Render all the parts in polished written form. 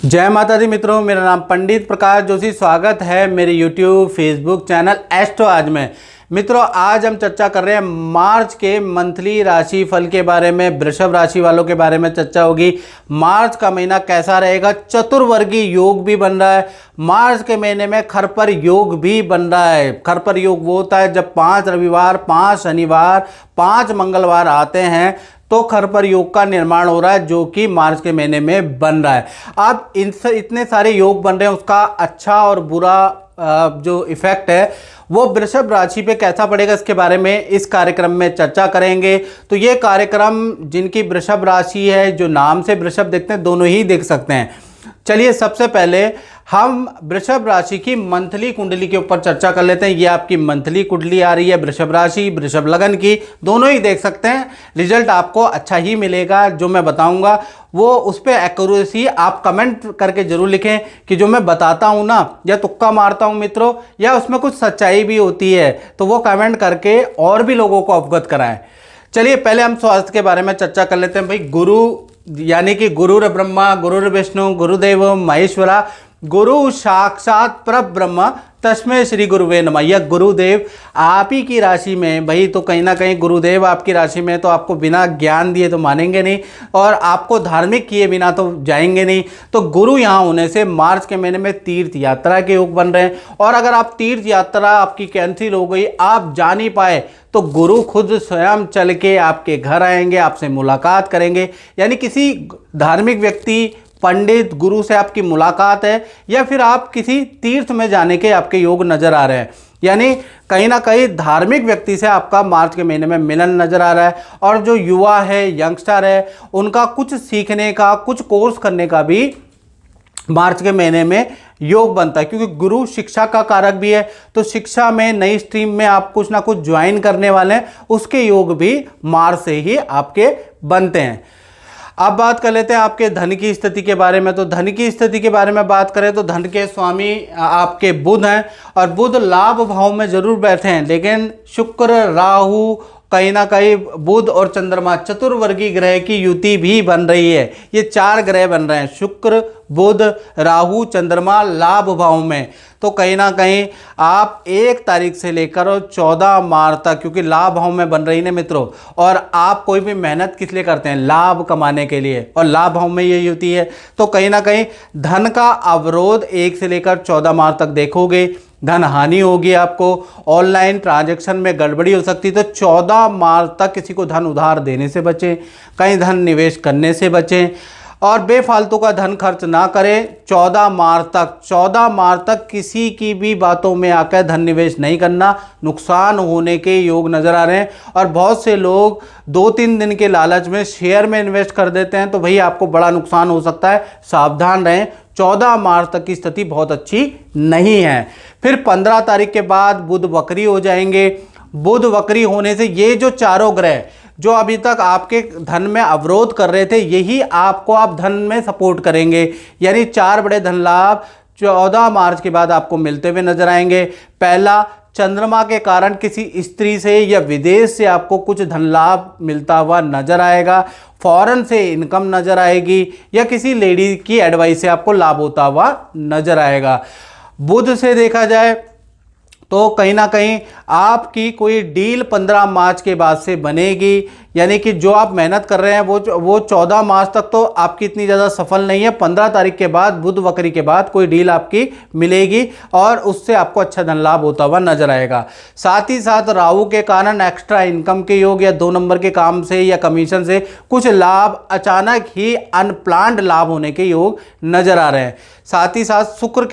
जय माता दी मित्रों, मेरा नाम पंडित प्रकाश जोशी। स्वागत है मेरे YouTube फेसबुक चैनल एस्ट्रो आज में। मित्रों, आज हम चर्चा कर रहे हैं मार्च के मंथली राशि फल के बारे में। वृषभ राशि वालों के बारे में चर्चा होगी। मार्च का महीना कैसा रहेगा। चतुर्वर्गीय योग भी बन रहा है। मार्च के महीने में खरपर योग भी बन रहा है। खरपर योग वो होता है जब 5 रविवार, 5 शनिवार, 5 मंगलवार आते हैं तो खरपर योग का निर्माण हो रहा है, जो कि मार्च के महीने में बन रहा है। अब इतने सारे योग बन रहे हैं, उसका अच्छा और बुरा जो इफेक्ट है वो वृषभ राशि पे कैसा पड़ेगा, इसके बारे में इस कार्यक्रम में चर्चा करेंगे। तो ये कार्यक्रम जिनकी वृषभ राशि है, जो नाम से वृषभ देखते हैं, दोनों ही देख सकते हैं। चलिए, सबसे पहले हम वृषभ राशि की मंथली कुंडली के ऊपर चर्चा कर लेते हैं। ये आपकी मंथली कुंडली आ रही है, वृषभ राशि, वृषभ लगन की, दोनों ही देख सकते हैं। रिजल्ट आपको अच्छा ही मिलेगा। जो मैं बताऊंगा वो उस पर एक्यूरेसी आप कमेंट करके जरूर लिखें कि जो मैं बताता हूं ना, या तुक्का मारता हूं मित्रों, या उसमें कुछ सच्चाई भी होती है, तो वो कमेंट करके और भी लोगों को अवगत कराएं। चलिए, पहले हम स्वास्थ्य के बारे में चर्चा कर लेते हैं। भाई, गुरु यानी कि गुरुर ब्रह्मा गुरुर विष्णु गुरुदेव महेश्वरा, गुरु साक्षात परब्रह्म तस्मै श्री गुरुवे नमः। यह गुरुदेव आप ही की राशि में, भाई तो कहीं ना कहीं गुरुदेव आपकी राशि में, तो आपको बिना ज्ञान दिए तो मानेंगे नहीं, और आपको धार्मिक किए बिना तो जाएंगे नहीं। तो गुरु यहाँ होने से मार्च के महीने में तीर्थ यात्रा के योग बन रहे हैं। और अगर आप तीर्थ यात्रा आपकी कैंसिल हो गई, आप जा नहीं पाए, तो गुरु खुद स्वयं चल के आपके घर आएंगे, आपसे मुलाकात करेंगे। यानी किसी धार्मिक व्यक्ति, पंडित, गुरु से आपकी मुलाकात है, या फिर आप किसी तीर्थ में जाने के आपके योग नजर आ रहे हैं। यानी कहीं ना कहीं धार्मिक व्यक्ति से आपका मार्च के महीने में मिलन नजर आ रहा है। और जो युवा है, यंगस्टर है, उनका कुछ सीखने का, कुछ कोर्स करने का भी मार्च के महीने में योग बनता है, क्योंकि गुरु शिक्षा का कारक भी है। तो शिक्षा में, नई स्ट्रीम में आप कुछ ना कुछ ज्वाइन करने वाले हैं, उसके योग भी मार्च से ही आपके बनते हैं। अब बात कर लेते हैं आपके धन की स्थिति के बारे में। तो धन की स्थिति के बारे में बात करें तो धन के स्वामी आपके बुध हैं, और बुध लाभ भाव में जरूर बैठे हैं, लेकिन शुक्र, राहु, कहीं ना कहीं बुध और चंद्रमा, चतुर्वर्गीय ग्रह की युति भी बन रही है। ये 4 ग्रह बन रहे हैं, शुक्र, बुध, राहु, चंद्रमा लाभ भाव में। तो कहीं ना कहीं आप 1 तारीख से लेकर और 14 मार्च तक, क्योंकि लाभ भाव में बन रही है मित्रों, और आप कोई भी मेहनत किस लिए करते हैं, लाभ कमाने के लिए, और लाभ भाव में ये युति है। तो कहीं ना कहीं धन का अवरोध 1 से लेकर 14 मार्च तक देखोगे। धन हानि होगी, आपको ऑनलाइन ट्रांजैक्शन में गड़बड़ी हो सकती है। तो 14 मार्च तक किसी को धन उधार देने से बचें, कहीं धन निवेश करने से बचें, और बेफालतू का धन खर्च ना करें। 14 मार्च तक किसी की भी बातों में आकर धन निवेश नहीं करना, नुकसान होने के योग नजर आ रहे हैं। और बहुत से लोग 2-3 दिन के लालच में शेयर में इन्वेस्ट कर देते हैं, तो भाई आपको बड़ा नुकसान हो सकता है, सावधान रहें। 14 मार्च तक की स्थिति बहुत अच्छी नहीं है। फिर 15 तारीख के बाद बुध वक्री हो जाएंगे। बुध वक्री होने से ये जो चारों ग्रह जो अभी तक आपके धन में अवरोध कर रहे थे, यही आपको आप धन में सपोर्ट करेंगे। यानी 4 बड़े धन लाभ 14 मार्च के बाद आपको मिलते हुए नजर आएंगे। पहला, चंद्रमा के कारण किसी स्त्री से या विदेश से आपको कुछ धन लाभ मिलता हुआ नजर आएगा। फॉरेन से इनकम नजर आएगी, या किसी लेडी की एडवाइस से आपको लाभ होता हुआ नजर आएगा। बुध से देखा जाए तो कहीं ना कहीं आपकी कोई डील 15 मार्च के बाद से बनेगी। यानी कि जो आप मेहनत कर रहे हैं वो 14 मार्च तक तो आपकी इतनी ज़्यादा सफल नहीं है। 15 तारीख के बाद, बुध वक्री के बाद, कोई डील आपकी मिलेगी, और उससे आपको अच्छा धन लाभ होता हुआ नजर आएगा। साथ ही साथ राहु के कारण एक्स्ट्रा इनकम के योग, या 2 नंबर के काम से या कमीशन से कुछ लाभ, अचानक ही अनप्लान्ड लाभ होने के योग नजर आ रहे हैं। साथ ही साथ शुक्र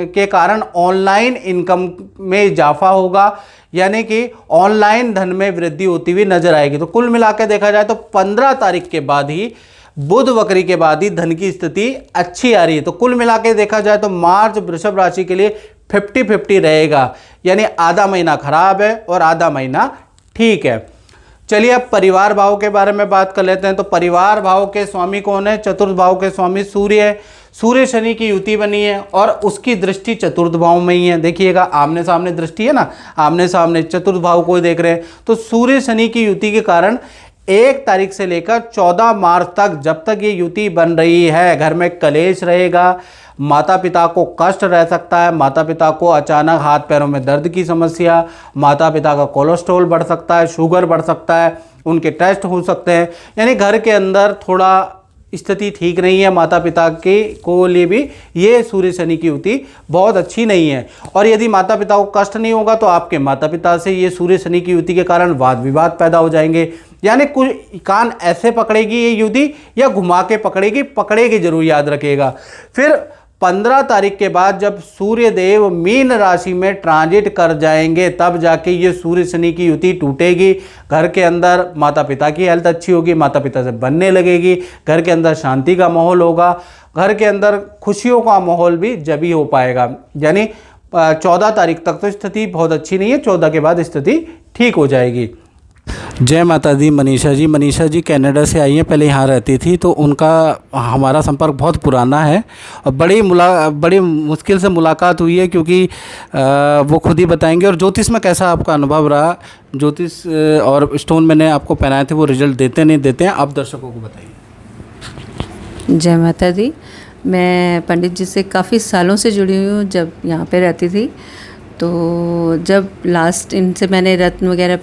के कारण ऑनलाइन इनकम में इजाफा होगा, यानी कि ऑनलाइन धन में वृद्धि होती हुई नजर आएगी। तो कुल मिलाकर देखा जाए तो 15 तारीख के बाद ही, बुध वक्री के बाद ही धन की स्थिति अच्छी आ रही है। तो कुल मिलाकर देखा जाए तो मार्च वृषभ राशि के लिए 50-50 रहेगा। यानी आधा महीना खराब है और आधा महीना ठीक है। चलिए, अब परिवार भाव के बारे में बात कर लेते हैं। तो परिवार भाव के स्वामी कौन है? चतुर्थ भाव के स्वामी सूर्य है। सूर्य शनि की युति बनी है, और उसकी दृष्टि चतुर्थ भाव में ही है। देखिएगा, आमने सामने दृष्टि है ना, आमने सामने चतुर्थ भाव को देख रहे हैं। तो सूर्य शनि की युति के कारण 1 तारीख से लेकर 14 मार्च तक, जब तक ये युति बन रही है, घर में कलेश रहेगा, माता पिता को कष्ट रह सकता है, माता पिता को अचानक हाथ पैरों में दर्द की समस्या, माता पिता का कोलेस्ट्रॉल बढ़ सकता है, शुगर बढ़ सकता है, उनके टेस्ट हो सकते हैं। यानी घर के अंदर थोड़ा स्थिति ठीक नहीं है, माता पिता के को लिए भी ये सूर्य शनि की युति बहुत अच्छी नहीं है। और यदि माता पिता को कष्ट नहीं होगा तो आपके माता पिता से ये सूर्य शनि की युति के कारण वाद विवाद पैदा हो जाएंगे। यानी कुछ कान ऐसे पकड़ेगी ये युति या घुमा के पकड़ेगी जरूर, याद रखिएगा। फिर 15 तारीख के बाद जब सूर्य देव मीन राशि में ट्रांजिट कर जाएंगे, तब जाके ये सूर्य शनि की युति टूटेगी। घर के अंदर माता पिता की हेल्थ अच्छी होगी, माता पिता से बनने लगेगी, घर के अंदर शांति का माहौल होगा, घर के अंदर खुशियों का माहौल भी जब ही हो पाएगा। यानी 14 तारीख तक तो स्थिति बहुत अच्छी नहीं है, 14 के बाद स्थिति ठीक हो जाएगी। जय माता दी। मनीषा जी कनाडा से आई हैं, पहले यहाँ रहती थी, तो उनका हमारा संपर्क बहुत पुराना है और बड़ी मुश्किल से मुलाकात हुई है, क्योंकि वो खुद ही बताएंगे। और ज्योतिष में कैसा आपका अनुभव रहा? ज्योतिष और स्टोन मैंने आपको पहनाए थे, वो रिजल्ट देते नहीं देते हैं, आप दर्शकों को बताइए। जय माता दी। मैं पंडित जी से काफ़ी सालों से जुड़ी हुई हूँ, जब यहाँ पे रहती थी। तो जब लास्ट इनसे मैंने रत्न वगैरह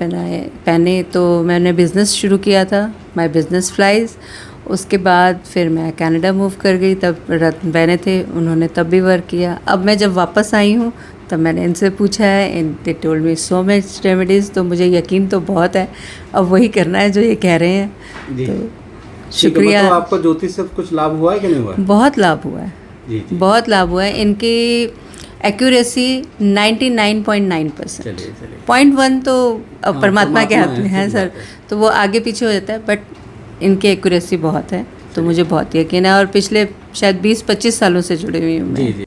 पहने तो मैंने बिज़नेस शुरू किया था, माय बिज़नेस फ्लाइज। उसके बाद फिर मैं कनाडा मूव कर गई, तब रत्न पहने थे उन्होंने, तब भी वर्क किया। अब मैं जब वापस आई हूँ तब मैंने इनसे पूछा है, they told me so much remedies, तो मुझे यकीन तो बहुत है, अब वही करना है जो ये कह रहे हैं। तो शुक्रिया। मतलब आपको ज्योतिष से कुछ लाभ हुआ है कि नहीं हुआ? बहुत लाभ हुआ है जी। बहुत लाभ हुआ है। इनकी एक्यूरेसी 99.9%। 0.1 तो अब परमात्मा के हाथ में है सर, तो वो आगे पीछे हो जाता है, बट इनकी एक्यूरेसी बहुत है, तो मुझे बहुत यकीन है। और पिछले शायद 20-25 सालों से जुड़ी हुई हूँ मैं।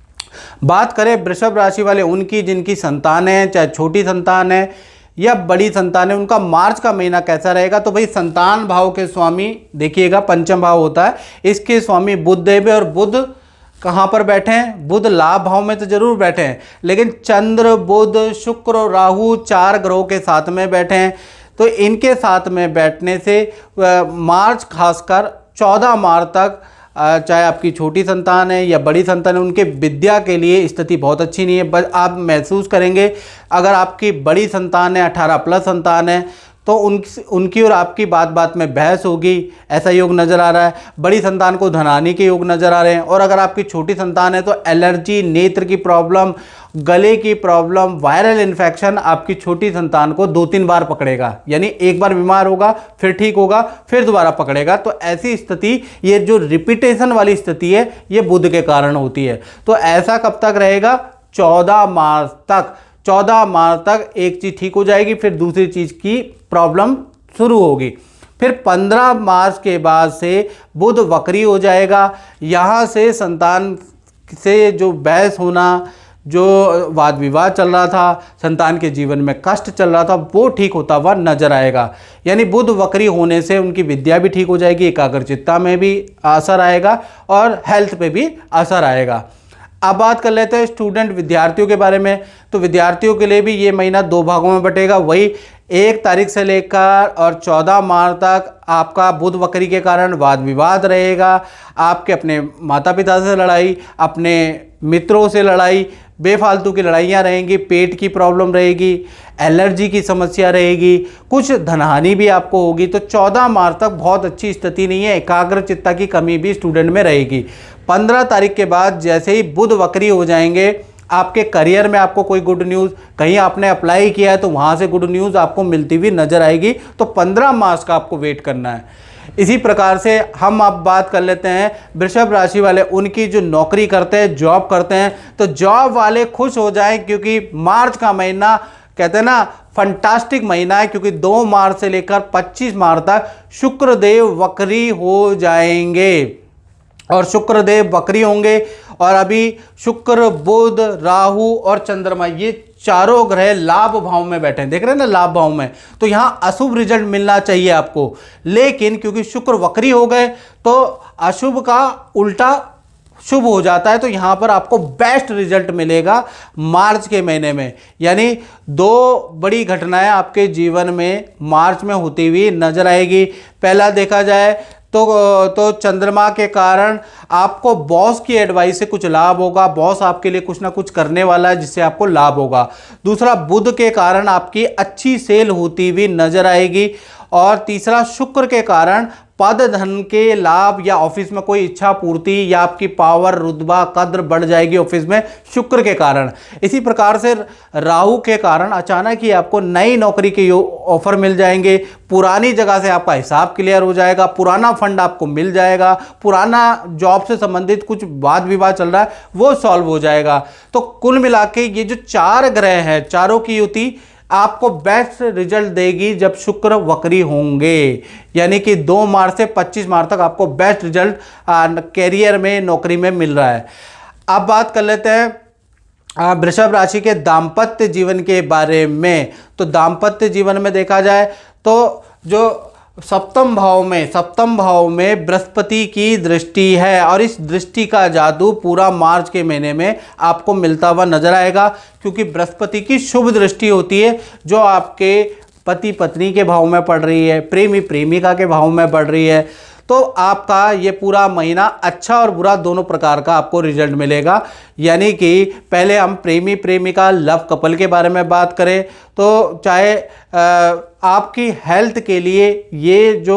बात करें वृषभ राशि वाले उनकी, जिनकी संतान है, चाहे छोटी संतान है या बड़ी संतान है, उनका मार्च का महीना कैसा रहेगा? तो भाई संतान भाव के स्वामी देखिएगा, पंचम भाव होता है, इसके स्वामी बुध देव है। और बुध कहाँ पर बैठे हैं? बुध लाभ भाव में तो जरूर बैठे हैं, लेकिन चंद्र, बुध, शुक्र और राहु 4 ग्रहों के साथ में बैठे हैं। तो इनके साथ में बैठने से मार्च, खासकर 14 मार्च तक, चाहे आपकी छोटी संतान है या बड़ी संतान है, उनके विद्या के लिए स्थिति बहुत अच्छी नहीं है। बस आप महसूस करेंगे, अगर आपकी बड़ी संतान है, 18+ संतान है, तो उनकी और आपकी बात में बहस होगी, ऐसा योग नज़र आ रहा है। बड़ी संतान को धनहानि के योग नज़र आ रहे हैं। और अगर आपकी छोटी संतान है तो एलर्जी, नेत्र की प्रॉब्लम, गले की प्रॉब्लम, वायरल इन्फेक्शन आपकी छोटी संतान को 2-3 बार पकड़ेगा। यानी एक बार बीमार होगा, फिर ठीक होगा, फिर दोबारा पकड़ेगा। तो ऐसी स्थिति, ये जो रिपीटेशन वाली स्थिति है, ये बुध के कारण होती है। तो ऐसा कब तक रहेगा? 14 मार्च तक। 14 मार्च तक एक चीज़ ठीक हो जाएगी, फिर दूसरी चीज़ की प्रॉब्लम शुरू होगी। फिर 15 मार्च के बाद से बुध वक्री हो जाएगा। यहाँ से संतान से जो बहस होना, जो वाद विवाद चल रहा था, संतान के जीवन में कष्ट चल रहा था, वो ठीक होता हुआ नजर आएगा। यानी बुध वक्री होने से उनकी विद्या भी ठीक हो जाएगी, एकाग्रचित्ता में भी असर आएगा और हेल्थ पे भी असर आएगा। अब बात कर लेते हैं स्टूडेंट, विद्यार्थियों के बारे में। तो विद्यार्थियों के लिए भी ये महीना 2 भागों में बटेगा। वही 1 तारीख से लेकर और 14 मार्च तक आपका बुध वक्री के कारण वाद विवाद रहेगा। आपके अपने माता पिता से लड़ाई, अपने मित्रों से लड़ाई, बेफालतू की लड़ाइयाँ रहेंगी, पेट की प्रॉब्लम रहेगी, एलर्जी की समस्या रहेगी, कुछ धनहानि भी आपको होगी। तो 14 मार्च तक बहुत अच्छी स्थिति नहीं है, एकाग्रचित्ता की कमी भी स्टूडेंट में रहेगी। 15 तारीख के बाद जैसे ही बुध वक्री हो जाएंगे, आपके करियर में आपको कोई गुड न्यूज़, कहीं आपने अप्लाई किया है तो वहाँ से गुड न्यूज़ आपको मिलती हुई नजर आएगी। तो 15 मार्च का आपको वेट करना है। इसी प्रकार से हम आप बात कर लेते हैं वृषभ राशि वाले, उनकी जो नौकरी करते हैं, जॉब करते हैं, तो जॉब वाले खुश हो जाएं, क्योंकि मार्च का महीना कहते हैं ना फंटास्टिक महीना है, क्योंकि 2 मार्च से लेकर 25 मार्च तक शुक्रदेव वक्री हो जाएंगे। और शुक्रदेव वक्री होंगे, और अभी शुक्र, बुध, राहु और चंद्रमा, ये चारों ग्रह लाभ भाव में बैठे हैं। देख रहे हैं ना, लाभ भाव में। तो यहाँ अशुभ रिजल्ट मिलना चाहिए आपको, लेकिन क्योंकि शुक्र वक्री हो गए तो अशुभ का उल्टा शुभ हो जाता है, तो यहाँ पर आपको बेस्ट रिजल्ट मिलेगा मार्च के महीने में। यानी दो बड़ी घटनाएं आपके जीवन में मार्च में होती हुई नजर आएगी। पहला देखा जाए तो चंद्रमा के कारण आपको बॉस की एडवाइस से कुछ लाभ होगा, बॉस आपके लिए कुछ ना कुछ करने वाला है जिससे आपको लाभ होगा। दूसरा, बुध के कारण आपकी अच्छी सेल होती हुई नजर आएगी। और तीसरा, शुक्र के कारण पद धन के लाभ या ऑफिस में कोई इच्छा पूर्ति या आपकी पावर रुतबा कद्र बढ़ जाएगी ऑफिस में शुक्र के कारण। इसी प्रकार से राहु के कारण अचानक ही आपको नई नौकरी के ऑफर मिल जाएंगे, पुरानी जगह से आपका हिसाब क्लियर हो जाएगा, पुराना फंड आपको मिल जाएगा, पुराना जॉब से संबंधित कुछ वाद विवाद चल रहा है वो सॉल्व हो जाएगा। तो कुल मिला के ये जो 4 ग्रह हैं, चारों की युति आपको बेस्ट रिजल्ट देगी जब शुक्र वक्री होंगे। यानी कि 2 मार्च से 25 मार्च तक आपको बेस्ट रिजल्ट कैरियर में, नौकरी में मिल रहा है। अब बात कर लेते हैं वृषभ राशि के दाम्पत्य जीवन के बारे में। तो दाम्पत्य जीवन में देखा जाए तो जो सप्तम भाव में बृहस्पति की दृष्टि है और इस दृष्टि का जादू पूरा मार्च के महीने में आपको मिलता हुआ नजर आएगा, क्योंकि बृहस्पति की शुभ दृष्टि होती है जो आपके पति पत्नी के भाव में पड़ रही है, प्रेमी प्रेमिका के भाव में पड़ रही है। तो आपका ये पूरा महीना अच्छा और बुरा दोनों प्रकार का आपको रिजल्ट मिलेगा। यानी कि पहले हम प्रेमी प्रेमिका लव कपल के बारे में बात करें तो चाहे आपकी हेल्थ के लिए ये जो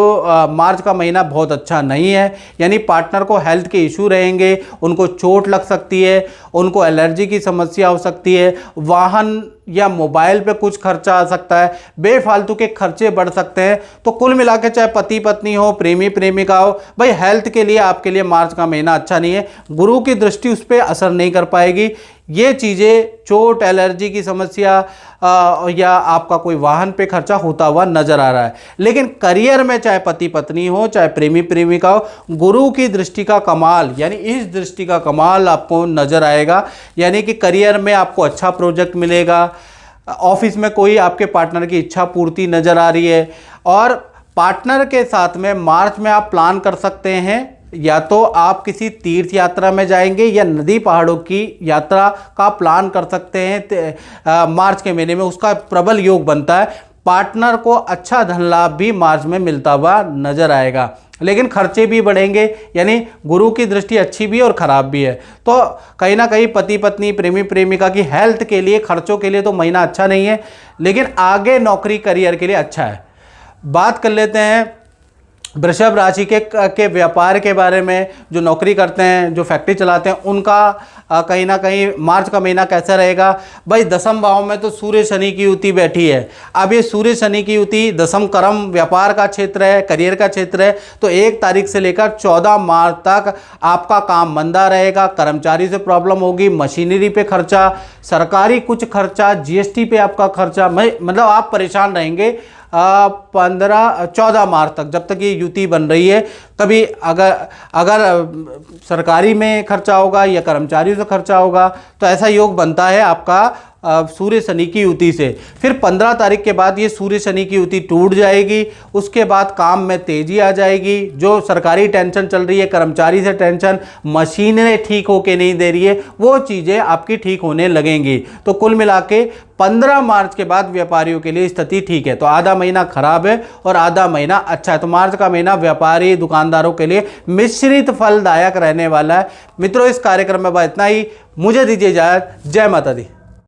मार्च का महीना बहुत अच्छा नहीं है। यानी पार्टनर को हेल्थ के इशू रहेंगे, उनको चोट लग सकती है, उनको एलर्जी की समस्या हो सकती है, वाहन या मोबाइल पे कुछ खर्चा आ सकता है, बेफालतू के खर्चे बढ़ सकते हैं। तो कुल मिला के चाहे पति पत्नी हो, प्रेमी प्रेमिका हो, भाई हेल्थ के लिए आपके लिए मार्च का महीना अच्छा नहीं है। गुरु की दृष्टि उस पर असर नहीं कर पाएगी। ये चीज़ें, चोट, एलर्जी की समस्या या आपका कोई वाहन पे खर्चा होता हुआ नजर आ रहा है। लेकिन करियर में चाहे पति पत्नी हो, चाहे प्रेमी प्रेमिका हो, गुरु की दृष्टि का कमाल, यानी इस दृष्टि का कमाल आपको नजर आएगा। यानी कि करियर में आपको अच्छा प्रोजेक्ट मिलेगा, ऑफिस में कोई आपके पार्टनर की इच्छा पूर्ति नजर आ रही है। और पार्टनर के साथ में मार्च में आप प्लान कर सकते हैं, या तो आप किसी तीर्थ यात्रा में जाएंगे या नदी पहाड़ों की यात्रा का प्लान कर सकते हैं मार्च के महीने में, उसका प्रबल योग बनता है। पार्टनर को अच्छा धन लाभ भी मार्च में मिलता हुआ नजर आएगा, लेकिन खर्चे भी बढ़ेंगे। यानी गुरु की दृष्टि अच्छी भी है और खराब भी है। तो कहीं ना कहीं पति पत्नी, प्रेमी प्रेमिका की हेल्थ के लिए, खर्चों के लिए तो महीना अच्छा नहीं है, लेकिन आगे नौकरी करियर के लिए अच्छा है। बात कर लेते हैं वृषभ राशि के व्यापार के बारे में। जो नौकरी करते हैं, जो फैक्ट्री चलाते हैं, उनका कहीं ना कहीं मार्च का महीना कैसा रहेगा। भाई 10वें भाव में तो सूर्य शनि की युति बैठी है। अब ये सूर्य शनि की युति 10वें कर्म व्यापार का क्षेत्र है, करियर का क्षेत्र है। तो 1 तारीख से लेकर 14 मार्च तक आपका काम मंदा रहेगा, कर्मचारी से प्रॉब्लम होगी, मशीनरी पे खर्चा, सरकारी कुछ खर्चा, जीएसटी पे आपका खर्चा, मतलब आप परेशान रहेंगे 14 मार्च तक, जब तक ये युति बन रही है। कभी अगर सरकारी में खर्चा होगा या कर्मचारियों से खर्चा होगा, तो ऐसा योग बनता है आपका सूर्य शनि की युति से। फिर 15 तारीख के बाद ये सूर्य शनि की युति टूट जाएगी। उसके बाद काम में तेजी आ जाएगी। जो सरकारी टेंशन चल रही है, कर्मचारी से टेंशन, मशीनें ठीक होके नहीं दे रही है, वो चीज़ें आपकी ठीक होने लगेंगी। तो कुल मिला के 15 मार्च के बाद व्यापारियों के लिए स्थिति ठीक है। तो आधा महीना खराब है और आधा महीना अच्छा है। तो मार्च का महीना व्यापारी, दुकानदारों के लिए मिश्रित फलदायक रहने वाला है। मित्रों, इस कार्यक्रम में इतना ही। मुझे दीजिए इजाजत। जय माता दी।